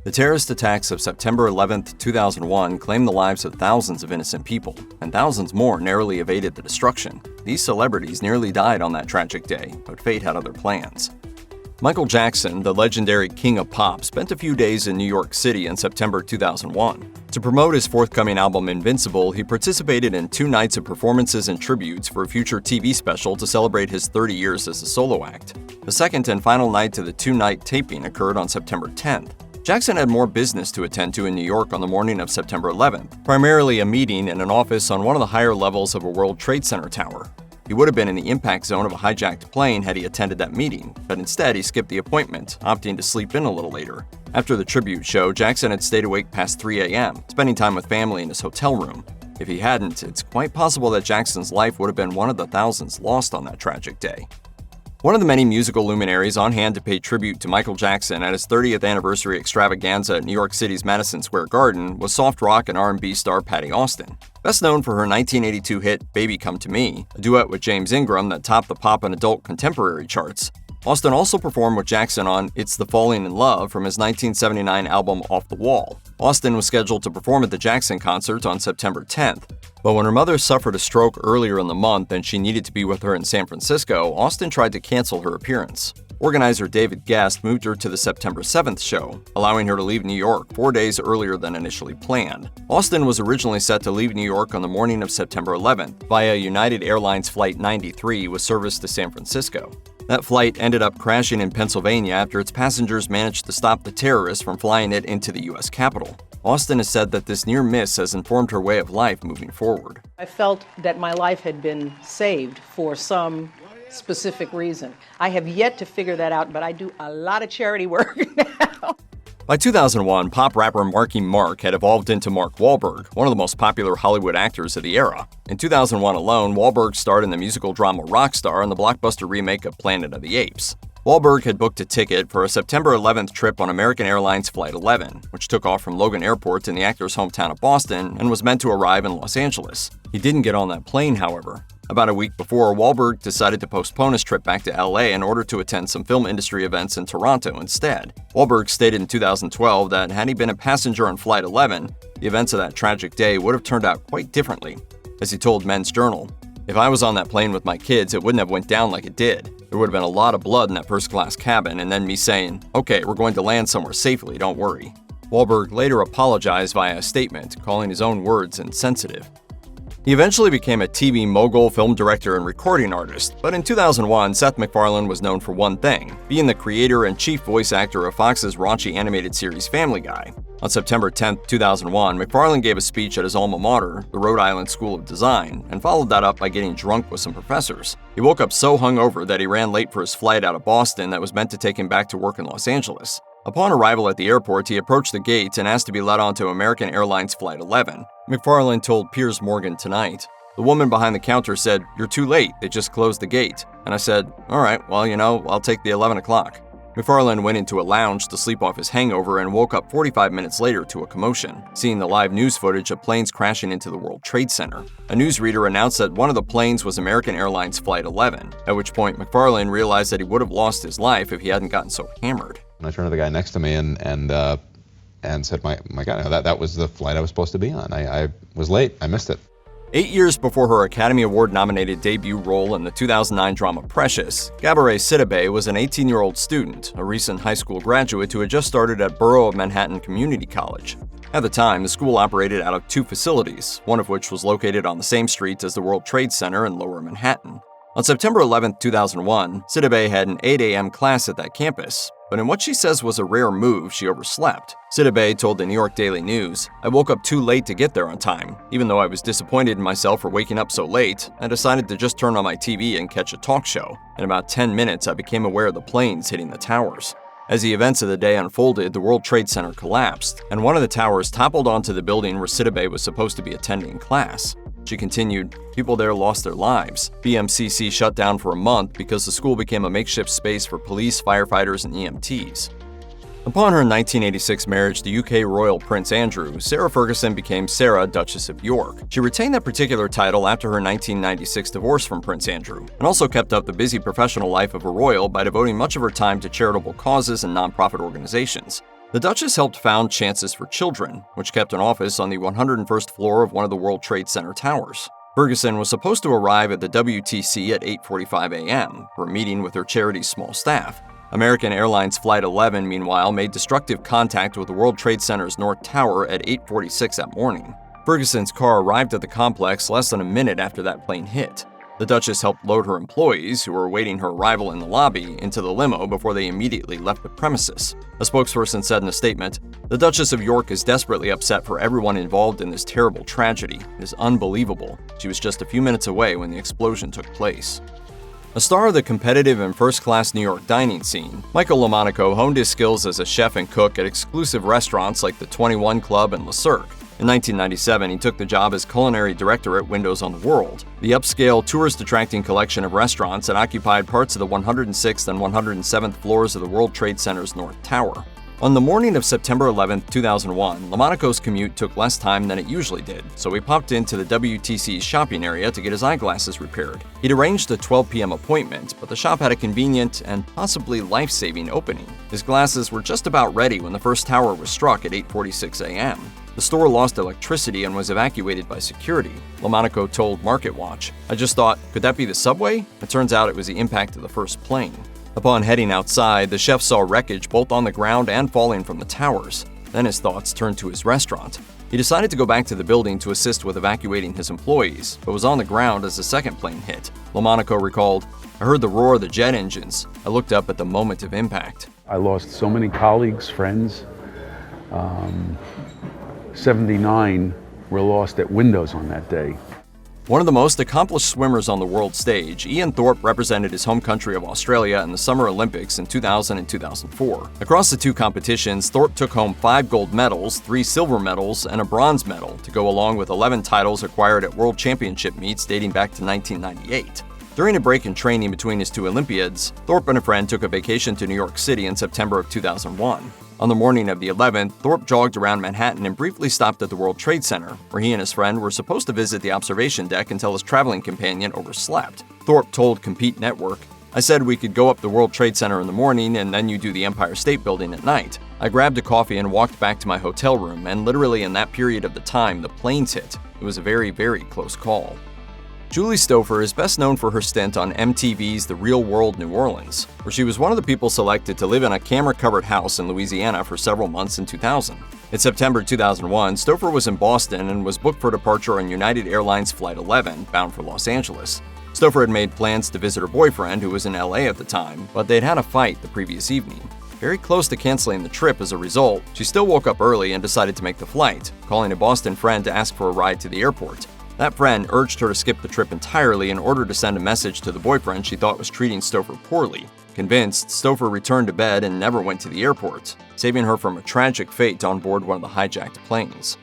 The terrorist attacks of September 11, 2001 claimed the lives of thousands of innocent people, and thousands more narrowly evaded the destruction. These celebrities nearly died on that tragic day, but fate had other plans. Michael Jackson, the legendary king of pop, spent a few days in New York City in September 2001. To promote his forthcoming album Invincible, he participated in 2 nights of performances and tributes for a future TV special to celebrate his 30 years as a solo act. The second and final night to the 2-night taping occurred on September 10th. Jackson had more business to attend to in New York on the morning of September 11th, primarily a meeting in an office on one of the higher levels of a World Trade Center tower. He would have been in the impact zone of a hijacked plane had he attended that meeting, but instead he skipped the appointment, opting to sleep in a little later. After the tribute show, Jackson had stayed awake past 3 a.m., spending time with family in his hotel room. If he hadn't, it's quite possible that Jackson's life would have been one of the thousands lost on that tragic day. One of the many musical luminaries on hand to pay tribute to Michael Jackson at his 30th anniversary extravaganza at New York City's Madison Square Garden was soft rock and R&B star Patti Austin. Best known for her 1982 hit Baby Come to Me, a duet with James Ingram that topped the pop and adult contemporary charts. Austin also performed with Jackson on It's the Falling in Love from his 1979 album Off the Wall. Austin was scheduled to perform at the Jackson concert on September 10th. But when her mother suffered a stroke earlier in the month and she needed to be with her in San Francisco, Austin tried to cancel her appearance. Organizer David Guest moved her to the September 7th show, allowing her to leave New York 4 days earlier than initially planned. Austin was originally set to leave New York on the morning of September 11th via United Airlines Flight 93 with service to San Francisco. That flight ended up crashing in Pennsylvania after its passengers managed to stop the terrorists from flying it into the U.S. Capitol. Austin has said that this near miss has informed her way of life moving forward. I felt that my life had been saved for some specific reason. I have yet to figure that out, but I do a lot of charity work now. By 2001, pop rapper Marky Mark had evolved into Mark Wahlberg, one of the most popular Hollywood actors of the era. In 2001 alone, Wahlberg starred in the musical drama Rockstar and the blockbuster remake of Planet of the Apes. Wahlberg had booked a ticket for a September 11th trip on American Airlines Flight 11, which took off from Logan Airport in the actor's hometown of Boston and was meant to arrive in Los Angeles. He didn't get on that plane, however. About a week before, Wahlberg decided to postpone his trip back to LA in order to attend some film industry events in Toronto instead. Wahlberg stated in 2012 that had he been a passenger on Flight 11, the events of that tragic day would have turned out quite differently. As he told Men's Journal, "If I was on that plane with my kids, it wouldn't have went down like it did. There would have been a lot of blood in that first-class cabin, and then me saying, 'Okay, we're going to land somewhere safely, don't worry.'" Wahlberg later apologized via a statement, calling his own words insensitive. He eventually became a TV mogul, film director, and recording artist, but in 2001, Seth MacFarlane was known for one thing, being the creator and chief voice actor of Fox's raunchy animated series Family Guy. On September 10, 2001, MacFarlane gave a speech at his alma mater, the Rhode Island School of Design, and followed that up by getting drunk with some professors. He woke up so hungover that he ran late for his flight out of Boston that was meant to take him back to work in Los Angeles. Upon arrival at the airport, he approached the gate and asked to be let onto American Airlines Flight 11. MacFarlane told Piers Morgan Tonight, "The woman behind the counter said, 'You're too late, they just closed the gate.' And I said, 'All right, well, I'll take the 11 o'clock.'" MacFarlane went into a lounge to sleep off his hangover and woke up 45 minutes later to a commotion, seeing the live news footage of planes crashing into the World Trade Center. A newsreader announced that one of the planes was American Airlines Flight 11, at which point MacFarlane realized that he would have lost his life if he hadn't gotten so hammered. And I turned to the guy next to me and said, my God, that was the flight I was supposed to be on. I was late. I missed it. 8 years before her Academy Award-nominated debut role in the 2009 drama Precious, Gabourey Sidibe was an 18-year-old student, a recent high school graduate who had just started at Borough of Manhattan Community College. At the time, the school operated out of 2 facilities, one of which was located on the same street as the World Trade Center in Lower Manhattan. On September 11, 2001, Sidibe had an 8 a.m. class at that campus, but in what she says was a rare move, she overslept. Sidibe told the New York Daily News, "I woke up too late to get there on time. Even though I was disappointed in myself for waking up so late, I decided to just turn on my TV and catch a talk show. In about 10 minutes, I became aware of the planes hitting the towers." As the events of the day unfolded, the World Trade Center collapsed, and one of the towers toppled onto the building where Sidibe was supposed to be attending class. She continued, "People there lost their lives. BMCC shut down for a month because the school became a makeshift space for police, firefighters, and EMTs." Upon her 1986 marriage to UK royal Prince Andrew, Sarah Ferguson became Sarah, Duchess of York. She retained that particular title after her 1996 divorce from Prince Andrew, and also kept up the busy professional life of a royal by devoting much of her time to charitable causes and nonprofit organizations. The Duchess helped found Chances for Children, which kept an office on the 101st floor of one of the World Trade Center towers. Ferguson was supposed to arrive at the WTC at 8:45 a.m. for a meeting with her charity's small staff. American Airlines Flight 11, meanwhile, made destructive contact with the World Trade Center's North Tower at 8:46 that morning. Ferguson's car arrived at the complex less than a minute after that plane hit. The Duchess helped load her employees, who were awaiting her arrival in the lobby, into the limo before they immediately left the premises. A spokesperson said in a statement, "The Duchess of York is desperately upset for everyone involved in this terrible tragedy. It is unbelievable. She was just a few minutes away when the explosion took place." A star of the competitive and first-class New York dining scene, Michael Lomonaco honed his skills as a chef and cook at exclusive restaurants like the 21 Club and Le Cirque. In 1997, he took the job as culinary director at Windows on the World, the upscale, tourist-attracting collection of restaurants that occupied parts of the 106th and 107th floors of the World Trade Center's North Tower. On the morning of September 11, 2001, Lomonaco's commute took less time than it usually did, so he popped into the WTC's shopping area to get his eyeglasses repaired. He'd arranged a 12 p.m. appointment, but the shop had a convenient and possibly life-saving opening. His glasses were just about ready when the first tower was struck at 8:46 a.m. The store lost electricity and was evacuated by security. Lomonaco told MarketWatch, "I just thought, could that be the subway?" It turns out it was the impact of the first plane. Upon heading outside, the chef saw wreckage both on the ground and falling from the towers. Then his thoughts turned to his restaurant. He decided to go back to the building to assist with evacuating his employees, but was on the ground as the second plane hit. Lomonaco recalled, "I heard the roar of the jet engines. I looked up at the moment of impact." I lost so many colleagues, friends. 79 were lost at Windows on that day. One of the most accomplished swimmers on the world stage, Ian Thorpe represented his home country of Australia in the Summer Olympics in 2000 and 2004. Across the two competitions, Thorpe took home 5 gold medals, 3 silver medals, and a bronze medal to go along with 11 titles acquired at World Championship meets dating back to 1998. During a break in training between his two Olympiads, Thorpe and a friend took a vacation to New York City in September of 2001. On the morning of the 11th, Thorpe jogged around Manhattan and briefly stopped at the World Trade Center, where he and his friend were supposed to visit the observation deck until his traveling companion overslept. Thorpe told Compete Network, "I said we could go up the World Trade Center in the morning and then you do the Empire State Building at night. I grabbed a coffee and walked back to my hotel room, and literally in that period of the time, the planes hit. It was a very, very close call." Julie Stoffer is best known for her stint on MTV's The Real World New Orleans, where she was one of the people selected to live in a camera-covered house in Louisiana for several months in 2000. In September 2001, Stoffer was in Boston and was booked for departure on United Airlines Flight 11, bound for Los Angeles. Stoffer had made plans to visit her boyfriend, who was in LA at the time, but they'd had a fight the previous evening. Very close to canceling the trip as a result, she still woke up early and decided to make the flight, calling a Boston friend to ask for a ride to the airport. That friend urged her to skip the trip entirely in order to send a message to the boyfriend she thought was treating Stoffer poorly. Convinced, Stoffer returned to bed and never went to the airport, saving her from a tragic fate on board one of the hijacked planes.